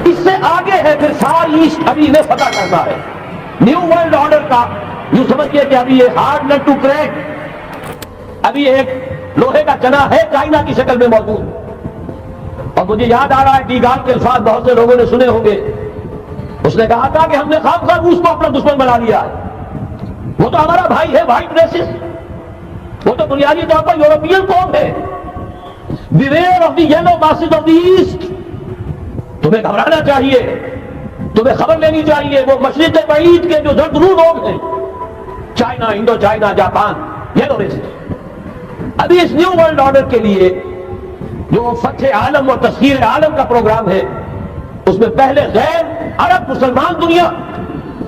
اس سے آگے ہے پھر فار ایسٹ، ابھی انہیں فتح کرنا ہے نیو ورلڈ آرڈر کا. یوں سمجھئے کہ ابھی یہ ہارڈ نٹ ٹو کریک، ابھی ایک لوہے کا چنا ہے چائنا کی شکل میں موجود. اور مجھے یاد آ رہا ہے ڈی گال کے الفاظ بہت سے لوگوں نے سنے ہوں گے. اس نے کہا تھا کہ ہم نے خام خواہ روس کو اپنا دشمن بنا لیا ہے. وہ تو ہمارا بھائی ہے، وائٹ ریسس، وہ تو بنیادی طور پر یورپین قوم ہے. Beware of the yellow masses of the East, تمہیں گھبرانا چاہیے، تمہیں خبر لینی چاہیے. وہ مشرق بعید کے جو زرد رو لوگ ہیں، China, Indo China, Japan, yellow races. ابھی اس نیو ورلڈ آرڈر کے لیے جو فتح عالم اور تسخیر عالم کا پروگرام ہے، اس میں پہلے غیر عرب مسلمان دنیا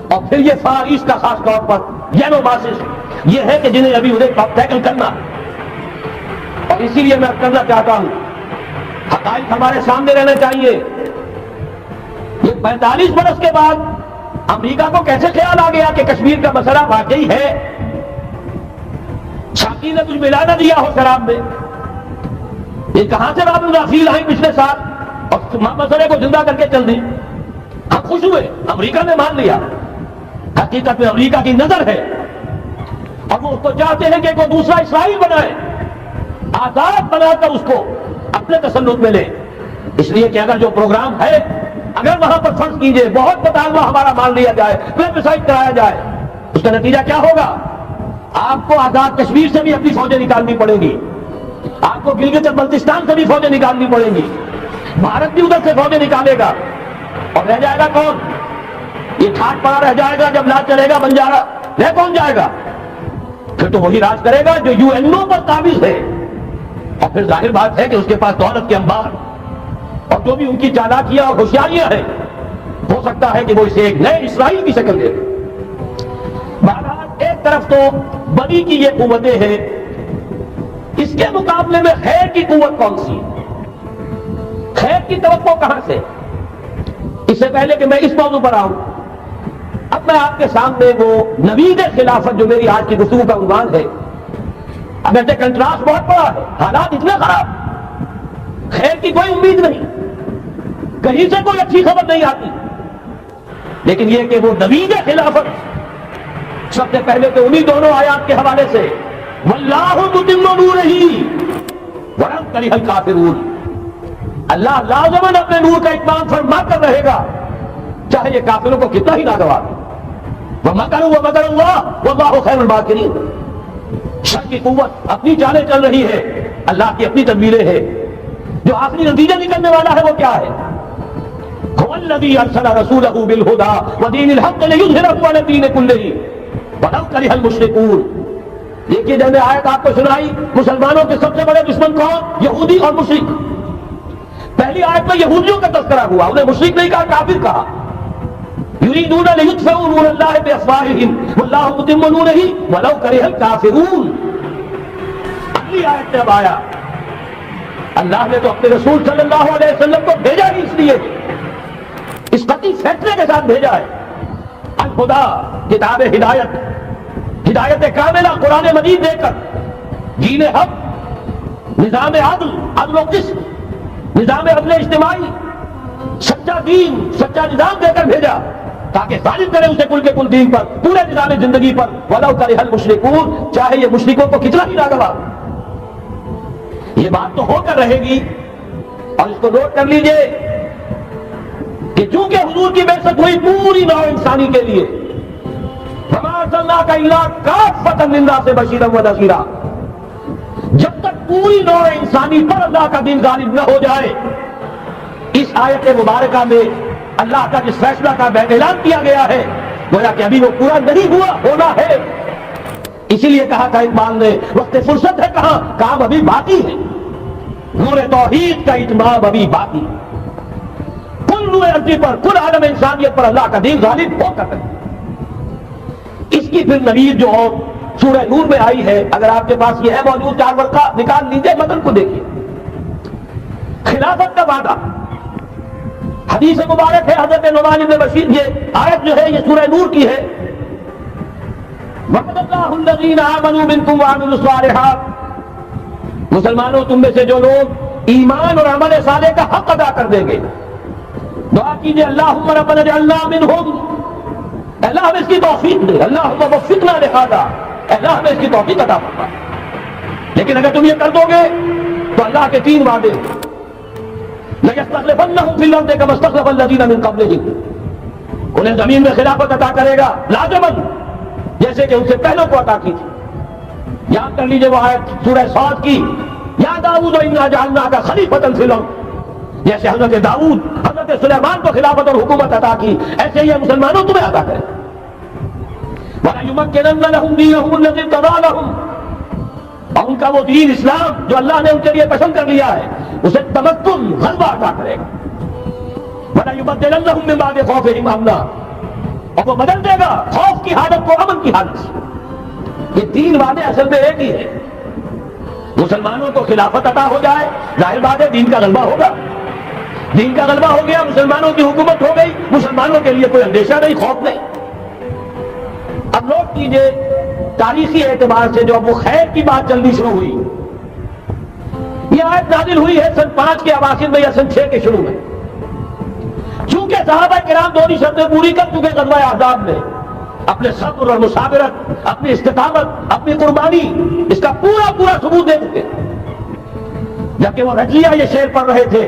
اور پھر یہ فار ایسٹ کا خاص طور پر یلو ماسز، یہ ہے کہ جنہیں ابھی انہیں ٹیکل کرنا. اور اسی لیے میں کرنا چاہتا ہوں، حقائق ہمارے سامنے رہنا چاہیے. یہ 45 برس کے بعد امریکہ کو کیسے خیال آ گیا کہ کشمیر کا مسئلہ واقعی ہے؟ شاکی نے کچھ ملا نہ دیا ہو شراب میں. یہ کہاں سے رابط رافیل آئی پچھلے سال اور مسئلے کو زندہ کر کے چل دی. ہم خوش ہوئے، امریکہ نے مان لیا. حقیقت میں امریکہ کی نظر ہے اور وہ اس کو چاہتے ہیں کہ کوئی دوسرا اسرائیل بنائے، آزاد بنا کر اس کو اپنے تسلط میں لے. اس لیے کہ اگر جو پروگرام ہے، اگر وہاں پر فرض کیجئے بہت مطالبہ ہمارا مان لیا جائے، پلیبسائٹ کرایا جائے، اس کا نتیجہ کیا ہوگا؟ آپ کو آزاد کشمیر سے بھی اپنی فوجیں نکالنی پڑیں گی، آپ کو گلگت اور بلتستان سے بھی فوجیں نکالنی پڑیں گی، بھارت بھی ادھر سے فوجیں نکالے گا. اور رہ جائے گا کون؟ یہ ٹھاٹ پڑا رہ جائے گا. جب لاج چلے گا بنجارا، رہ کون جائے گا؟ پھر تو وہی راج کرے گا جو یو این او پر قابض ہے. اور پھر ظاہر بات ہے کہ اس کے پاس دولت کے انبار اور جو بھی ان کی چالاکیاں اور ہوشیاریاں ہیں، ہو سکتا ہے کہ وہ اسے ایک نئے اسرائیل کی شکل دے. بہرحال ایک طرف تو بڑی کی یہ قوتیں ہیں، اس کے مقابلے میں خیر کی قوت کون سی؟ خیر کی توقع کہاں سے؟ اس سے پہلے کہ میں اس موضوع پر آؤں، اب میں آپ کے سامنے وہ نوید خلافت جو میری آج کی گفتگو کا عنوان ہے، اگرچہ کنٹراسٹ بہت بڑا ہے، حالات اتنے خراب، خیر کی کوئی امید نہیں، کہیں سے کوئی اچھی خبر نہیں آتی، لیکن یہ کہ وہ نوید خلافت سب سے پہلے تو انہی دونوں آیات کے حوالے سے واللہ متم نورہ ولو کرہ الکافرون، اللہ لازماً اپنے نور کا اتمام فرما کر رہے گا چاہے یہ کافروں کو کتنا ہی ناگوار ہو. وَمَكَرُوا وَمَكَرَ اللَّهُ وَاللَّهُ خَيْرُ الْمَاكِرِينَ. شر کی قوت اپنی چالیں چل رہی ہے، اللہ کی اپنی تدبیریں ہیں. جو آخری نتیجہ نکلنے والا ہے وہ کیا ہے؟ هُوَ الَّذِي أَرْسَلَ رَسُولَهُ بِالْهُدَىٰ وَدِينِ الْحَقِّ لِيُظْهِرَهُ عَلَى الدِّينِ كُلِّهِ وَلَوْ كَرِهَ الْمُشْرِكُونَ. دیکھیے جب میں آیت آپ کو سنائی، مسلمانوں کے سب سے بڑے دشمن کون؟ یہودی اور مشرک. پہلی آیت میں یہودیوں کا تذکرہ ہوا، انہیں مشرک نہیں کہا، کافر کہا. یریدون لیطفئوا نور اللہ بافواہہم واللہ متم نورہ ولو کرہ الکافرون. اگلی آیت میں آیا اللہ نے تو اپنے رسول صلی اللہ علیہ وسلم کو بھیجا ہی اس لیے، اس قطعی فیصلے کے ساتھ بھیجا ہے. الہدیٰ، کتاب ہدایت، ہدایت کاملہ قرآن مجید دے کر، دین حق، نظام عدل، عدل و قسط، نظام عدل اجتماعی، سچا دین، سچا نظام دے کر بھیجا تاکہ ثابت کرے اسے کل کے کل دین پر، پورے نظام زندگی پر. وَلَوْ كَرِهَ الْمُشْرِكُونَ، چاہے یہ مشرکوں کو کتنا ہی ناگوار. یہ بات تو ہو کر رہے گی اور اس کو نوٹ کر لیجئے کہ چونکہ حضور کی بعثت ہوئی پوری نوع انسانی کے لیے، وَمَا أَرْسَلْنَاكَ إِلَّا كَافَّةً لِلنَّاسِ بَشِيرًا وَنَذِيرًا. جب تک پوری نوع انسانی پر اللہ کا دین غالب نہ ہو جائے، اس آیت مبارکہ میں اللہ کا جس فیصلہ کا اعلان کیا گیا ہے گویا کہ ابھی وہ پورا نہیں ہوا، ہونا ہے. اسی لیے کہا تھا اقبال نے وقت فرصت ہے کہاں، کام ابھی باقی ہے. نور توحید کا اتمام ابھی باقی، کل نور ارضی پر، کل عالم انسانیت پر اللہ کا دین غالب ہو کر. اس کی پھر نوید جو سورہ نور میں آئی ہے، اگر آپ کے پاس یہ ہے موجود 4 ورقہ نکال لیجئے، متن کو دیکھیے. خلافت کا وعدہ، حدیث مبارک ہے حضرت نعمان بن بشیر. یہ آیت جو ہے یہ سورہ نور کی ہے. وَعَدَ اللَّهُ الَّذِينَ آمَنُوا مِنكُمْ وَعَمِلُوا الصَّالِحَاتِ. مسلمانوں تم میں سے جو لوگ ایمان اور عمل صالح کا حق ادا کر دیں گے، دعا کیجئے اللہم ربنا اجعلنا منہم، اللہ ہمیں اس کی توفیق دے، اللہم وفقنا لہذا، اللہ ہمیں اس کی توفیق عطا فرما۔ لیکن اگر تم یہ کر دو گے تو اللہ کے 3 وعدے، لَيَسْتَخْلِفَنَّهُمْ فِي الْأَرْضِ كَمَا اسْتَخْلَفَ الَّذِينَ مِن قَبْلِهِمْ، انہیں زمین میں خلافت عطا کرے گا لازماً، جیسے کہ ان سے پہلوں کو عطا کی تھی۔ یاد کر لیجئے وہ آیت سورہ صاد کی، یا داؤد انا جعلناک خلیفۃ فی الارض، جیسے حضرت داؤد حضرت سلیمان کو خلافت اور حکومت عطا کی، ایسے ہی مسلمانوں تمہیں عطا کرے۔ وَلَيُمَكِّنَنَّ لَهُمْ دِينَهُمُ الَّذِي ارْتَضَىٰ لَهُمْ، اور ان کا وہ دین اسلام جو اللہ نے ان کے لیے پسند کر لیا ہے اسے تمکن غلبہ عطا کرے گا۔ وَلَيُبَدِّلَنَّهُم مِّن بَعْدِ خَوْفِهِمْ أَمْنًا، اور وہ بدل دے گا خوف کی حالت کو امن کی حالت سے۔ یہ 3 وعدے اصل میں ایک ہی ہے۔ مسلمانوں کو خلافت عطا ہو جائے، ظاہر بات ہے دین کا غلبہ ہوگا، دین کا غلبہ ہو گیا، مسلمانوں کی حکومت ہو گئی، مسلمانوں کے لیے کوئی اندیشہ نہیں، خوف نہیں۔ اب نوٹ کیجئے تاریخی اعتبار سے جو اب وہ خیر کی بات چلنی شروع ہوئی، یہ آیت نازل ہوئی ہے سن 5 کے اواخر میں یا سن 6 کے شروع میں۔ چونکہ صحابہ کرام دونوں شرطیں پوری کر چکے غزوہ احزاب میں، اپنے صبر اور مصابرت، اپنی استقامت، اپنی قربانی، اس کا پورا ثبوت دے چکے۔ جبکہ وہ رجلیہ یہ شعر پڑھ رہے تھے،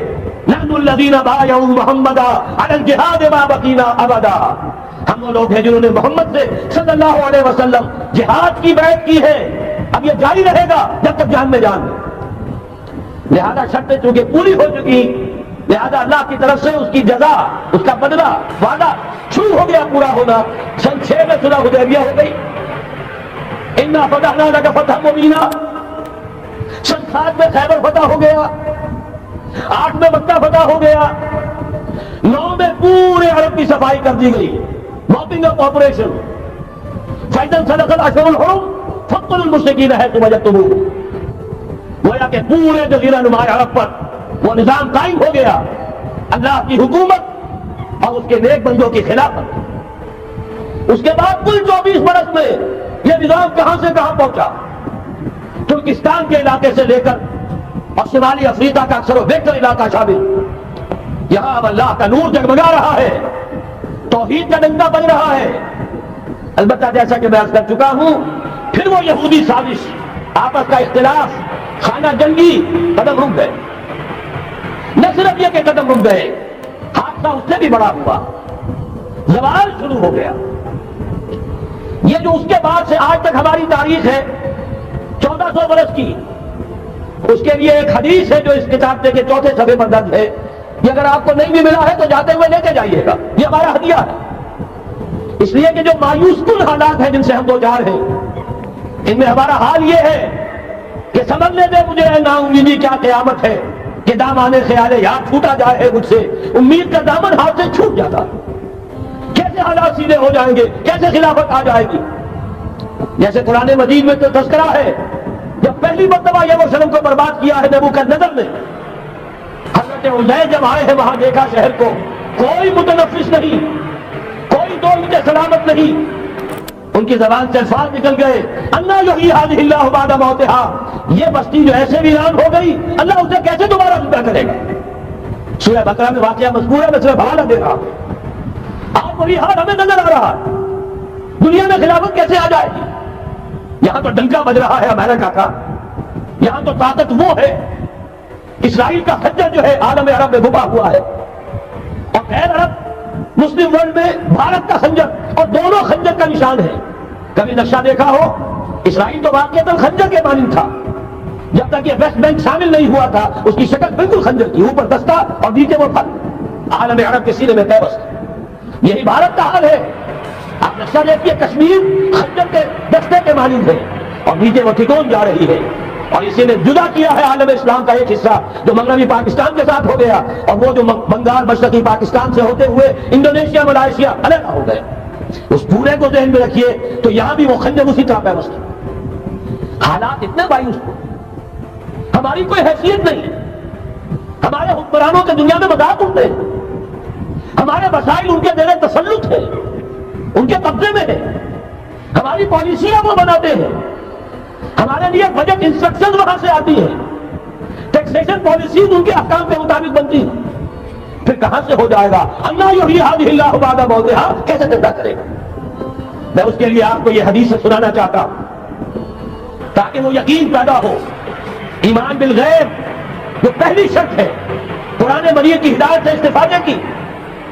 نحن الذین بایعوا محمدا علی الجہاد ما بقینا ابدا، ہم وہ لوگ ہیں جنہوں نے محمد سے صلی اللہ علیہ وسلم جہاد کی بیعت کی ہے، اب یہ جاری رہے گا جب تک جان میں جان ہے۔ لہذا شرطیں چونکہ پوری ہو چکی، لہذا اللہ کی طرف سے اس کی جزا، اس کا بدلہ، وعدہ شروع ہو گیا پورا ہونا۔ سن 6 میں صلح حدیبیہ ہو گئی، انا فتحنا لک فتحا مبینا۔ سن 7 میں خیبر فتح ہو گیا، 8 میں مکہ فتح ہو گیا، 9 میں پورے عرب کی صفائی کر دی گئی، موپنگ اپ آپریشن۔ فَإِذَا انْسَلَخَ الْأَشْهُرُ الْحُرُمُ فَاقْتُلُوا الْمُشْرِكِينَ حَيْثُ وَجَدتُّمُوهُمْ، گویا کہ پورے جزیرہ نما عرب پر وہ نظام قائم ہو گیا، اللہ کی حکومت اور اس کے نیک بندوں کی خلافت۔ اس کے بعد کل 24 برس میں یہ نظام کہاں سے کہاں پہنچا، ترکستان کے علاقے سے لے کر اور شمالی افریقہ کا اکثر و بیشتر علاقہ شامل، یہاں اب اللہ کا نور جگمگا رہا ہے، توحید کا ڈنکا بج رہا ہے۔ البتہ جیسا کہ میں عرض کر چکا ہوں، پھر وہ یہودی سازش، آپس کا اختلاف، خانہ جنگی قدم رک گئے۔ نہ صرف یہ کہ قدم رک گئے، حادثہ اس سے بھی بڑا ہوا، زوال شروع ہو گیا۔ یہ جو اس کے بعد سے آج تک ہماری تاریخ ہے 1400 برس کی، اس کے لیے ایک حدیث ہے جو اس کتاب کے 4 صفحے پر درج ہے، یہ اگر آپ کو نہیں بھی ملا ہے تو جاتے ہوئے لے کے جائیے گا، یہ ہمارا ہدیہ ہے۔ اس لیے کہ جو مایوس کن حالات ہیں جن سے ہم دو چار ہیں، ان میں ہمارا حال یہ ہے کہ سمجھنے دے مجھے اے نا امیدی کیا قیامت ہے کہ دامانے خیال یاد چھوٹا جائے مجھ سے، امید کا دامن ہاتھ سے چھوٹ جاتا، کیسے حالات سیدھے ہو جائیں گے، کیسے خلافت آ جائے گی۔ جیسے قرآن مجید میں تو تذکرہ ہے، جب پہلی مرتبہ یروشلم کو برباد کیا ہے نبوکدنضر نے، حضرت عزیر جب آئے ہیں وہاں دیکھا شہر کو، کوئی متنفس نہیں، کوئی دو اینٹیں سلامت نہیں، ان کی زبان سے الفاظ نکل گئے، انا یحیی ھذہ اللہ بعد موتھا، یہ بستی جو ایسے ویران ہو گئی اللہ اسے کیسے دوبارہ زندہ کرے گا۔ سورہ بقرہ میں واقعہ مذکور ہے، میں صرف حوالہ دے رہا ہوں۔ آپ وہی حال ہمیں نظر آ رہا ہے، دنیا میں خلافت کیسے آ جائے گی؟ یہاں تو ڈنکا بج رہا ہے امریکہ کا، یہاں تو طاقت وہ ہے، اسرائیل کا خنجر جو ہے عالم عرب میں گھبا ہوا ہے، اور غیر عرب مسلم ورلڈ میں بھارت کا خنجر، اور دونوں خنجر کا نشان ہے۔ کبھی نقشہ دیکھا ہو، اسرائیل تو واقعتاً خنجر کے مانند تھا، جب تک یہ ویسٹ بینک شامل نہیں ہوا تھا اس کی شکل بالکل خنجر کی، اوپر دستہ اور نیچے وہ پھل، عالم عرب کے سینے میں پیوست۔ یہی بھارت کا حال ہے، آپ نقشہ دیکھیے، کشمیر خنجر کے دستے کے مانند ہے اور نیچے وہ ٹھکون جا رہی ہے، اور اسی نے جدا کیا ہے عالم اسلام کا ایک حصہ جو مغربی پاکستان کے ساتھ ہو گیا، اور وہ جو بنگال مشرقی پاکستان سے ہوتے ہوئے انڈونیشیا ملائیشیا علیحدہ ہو گئے۔ اس پورے کو ذہن میں رکھیے تو یہاں بھی وہ خنجر اسی طرح پیوست ہے۔ حالات اتنے مایوس ہو، ہماری کوئی حیثیت نہیں ہے، ہمارے حکمرانوں کے دنیا میں مذاق اڑتے ہیں، ہمارے وسائل ان کے زیر تسلط ہیں، ان کے قبضے میں ہے، ہماری پالیسیاں وہ بناتے ہیں، ہمارے لیے بجٹ انسٹرکشن وہاں سے آتی ہے، ٹیکسیشن پالیسیز ان کے احکام کے مطابق بنتی ہیں، پھر کہاں سے ہو جائے گا؟ انا یحیی ھذہ اللہ بعد موتھا، کیسے زندہ کرے گا؟ میں اس کے لیے آپ کو یہ حدیث سے سنانا چاہتا ہوں تاکہ وہ یقین پیدا ہو۔ ایمان بالغیب جو پہلی شرط ہے قرآن مجید کی ہدایت سے استفادے کی،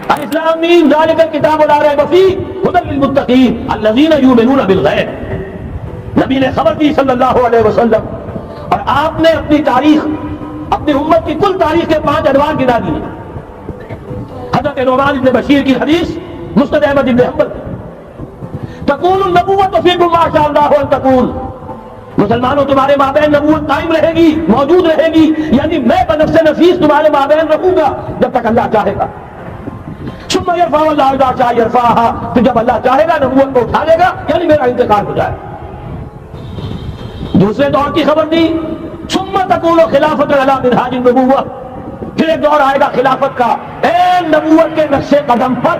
الاسلام ذالک الکتاب لا ریب فیہ ھدی للمتقین الذین یؤمنون بالغیب۔ نبی نے خبر دی صلی اللہ علیہ وسلم، اور آپ نے اپنی تاریخ، اپنی امت کی کل تاریخ کے 5 عنوان گنا دیے۔ حضرت نعمان بن بشیر کی حدیث مسند احمد بن حنبل، تکون النبوۃ فیکم ما شاء اللہ ان تکون، مسلمانوں تمہارے مابین نبوت قائم رہے گی، موجود رہے گی، یعنی میں بنفس نفیس تمہارے مابین رہوں گا جب تک اللہ چاہے گا۔ ثم یرفع اللہ اذا شاء یرفعها، پھر جب اللہ چاہے گا نبوت کو اٹھا لے گا، یعنی میرا انتقال ہو جائے گا۔ دوسرے دور کی خبر دی، ثم تکون خلافۃ علی منہاج النبوۃ، پھر ایک دور آئے گا خلافت کا، اے نبوت کے نقش قدم پر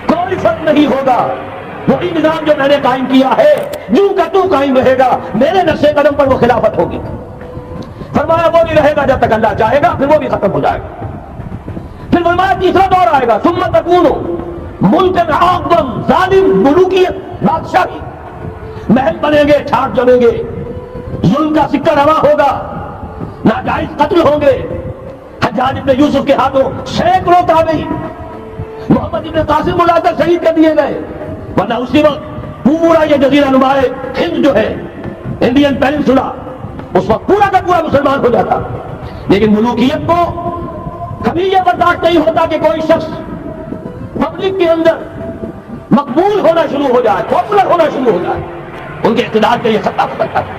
کوئی فرق نہیں ہوگا، وہی نظام جو میں نے قائم کیا ہے یوں کا تو قائم رہے گا، میرے نقش قدم پر وہ خلافت ہوگی۔ فرمایا وہ نہیں رہے گا جب تک اللہ چاہے گا، پھر وہ بھی ختم ہو جائے گا۔ پھر فرمایا تیسرا دور آئے گا، ثم تکون ملکا عاقبا، ظالم ملوکیت، بادشاہی، محل بنیں گے، ٹھاٹ جمیں گے، ظلم کا سکہ رواں ہوگا، ناجائز قتل ہوں گے۔ حجاج ابن یوسف کے ہاتھوں سینکڑوں تابعی محمد ابن قاسم ملا کر شہید کر دیے گئے، ورنہ اسی وقت پورا یہ جزیرہ نما ہند جو ہے، انڈین پیننسولا، اس وقت پورا کا پورا مسلمان ہو جاتا۔ لیکن ملوکیت کو کبھی یہ برداشت نہیں ہوتا کہ کوئی شخص پبلک کے اندر مقبول ہونا شروع ہو جائے، پاپولر ہونا شروع ہو جائے، ان کے اقتدار کے یہ خطرہ ہو سکتا تھا۔